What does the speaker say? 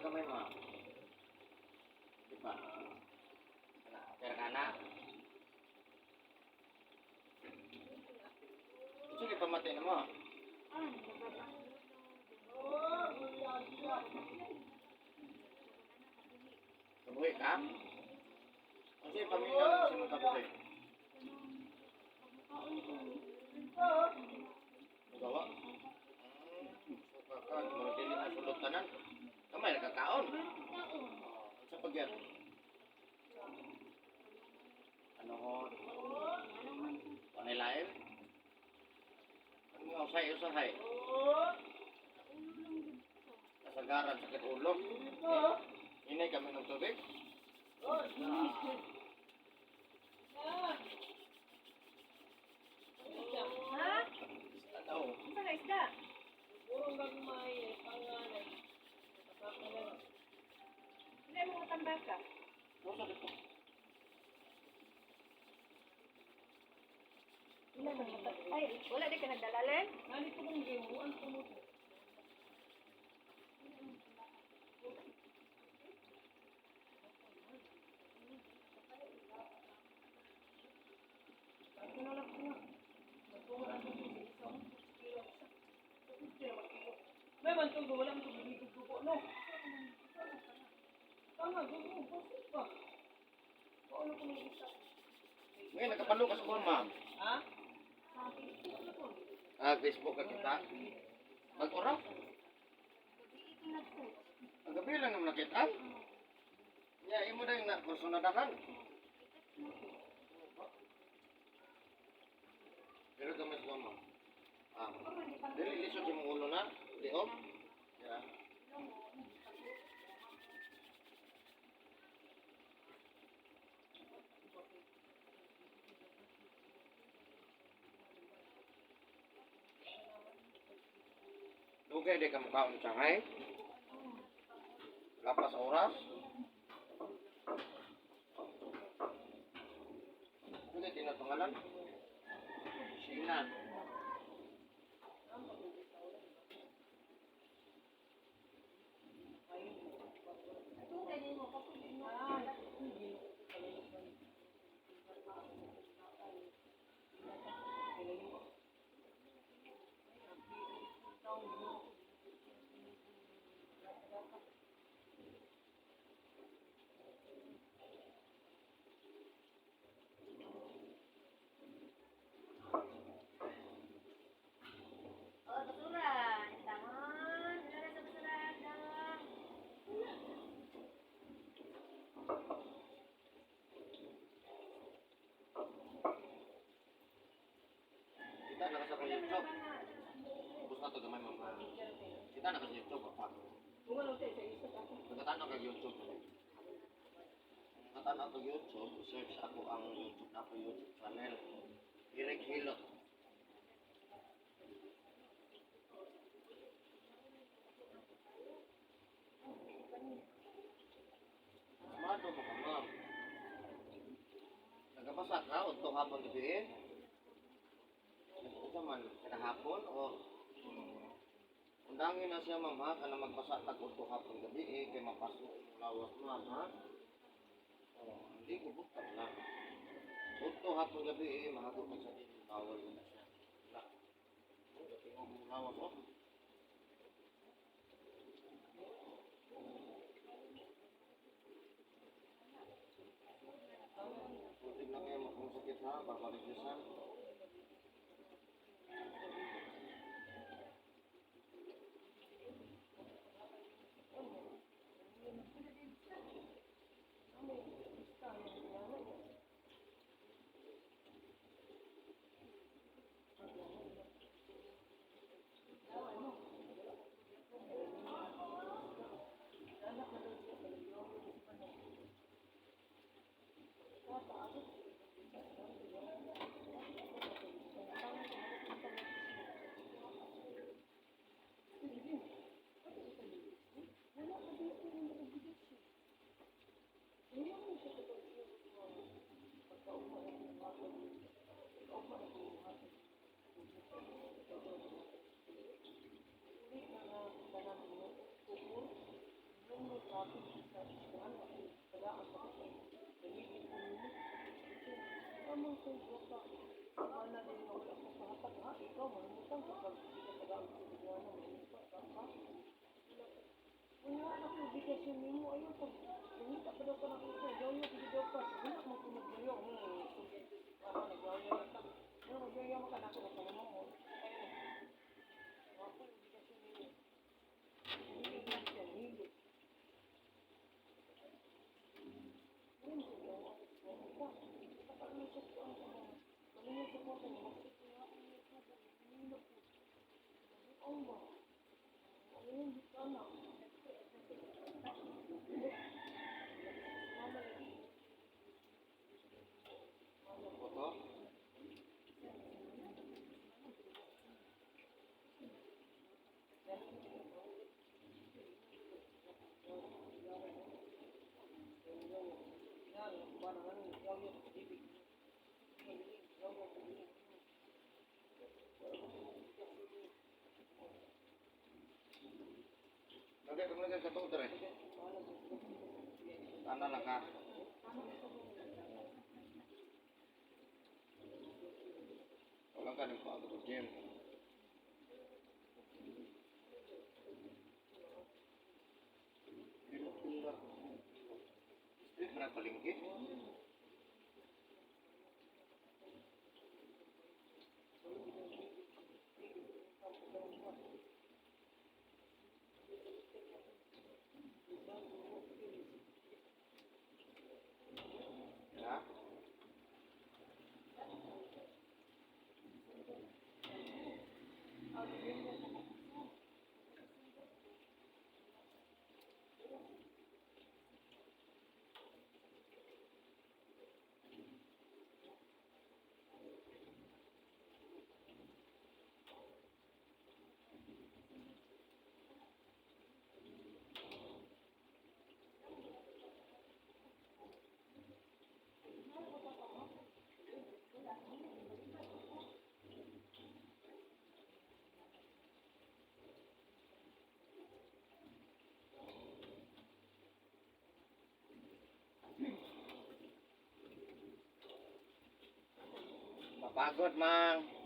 kamay mo. Di ba? Pero ka na. Sige, pamatay na mo. Kabuhi ka? Kasi pamilya mo siya magkabuhi. Magawa? Sukakag, magdili na sulot tanan. Kamay nakakaon. Sa pagyan. Ano ho? Panilain? Ano nga usay? Kasagaran, sakit ulo. Inay kami ng tubig. Ha? Ano? Isa ka isda? Purong gagmay, pangalan. Hindi mo matambal ka? Ano dito? Ay, wala di ka nagdalalan? Nani ko kong gimuan ko mo. May man to wala man to bibig ko no. Tama, gusto ko pa. Ano ko ni isa? Ngayon, nakapalo ka sa phone, ma'am. Ha? Facebook ka kita. Mag-oraw. Ang gabi lang naman nakita. Ya, imo na yung nakursunadahan. Pero gamas mo, ma'am. Dili lisod yung ulo na. Di, oh. Ya. Dugay di ka mukhaon sangay. Lapas oras. Dugay di na pangalan. Sinan. Oh, basuran. Tangan. Wala na sa basuran. Tangan. Kita na sa kong YouTube. Ubus na to gamay mga. Kita na sa YouTube pa. Kung ano tayo sa isa ka. Nagkatanaw kag YouTube. Nagkatanaw kag YouTube, search ako ang YouTube na ako YouTube channel. Direk Hilot. Mado mo ka, ma'am. Nagkapasa ka, o ito hapon gabi eh. Ito man, kahapon o undangin na siya, ma'am, ha? Kana magpasa tag ito hapon gabi eh, kay mapasok yung lawas, ma'am, ha? O, hindi ko buktan na. Ito hapon gabi eh, mahagot na siya din. Bawal ko na siya. Wala. Tingnan mo yung lawas, oh. Putik na kayo makonsakit, ha? Babalik-lisan. Wala na ko obligasyon nimo ayo pag kumita pa daw ka na ito. Yoyo pili daw pa. Wala mo ko magyoyo. Ano nagyoyo ka. Ano magyoyo mo ka na ako na mo. Ako obligasyon nimo. Hindi na siya hindi. Hindi ko ako. Kapag may support ako. Kung may support ako, bakit ko nga ako hindi na po. Ang ba? Ano yung di ka na? Oto? Lagi kung lagi sa tuod rin. Tana lang ka. Walang ka ng pagod sa gym. Di mo pula. Street mo na palingki. Ha? Mapagod, mang.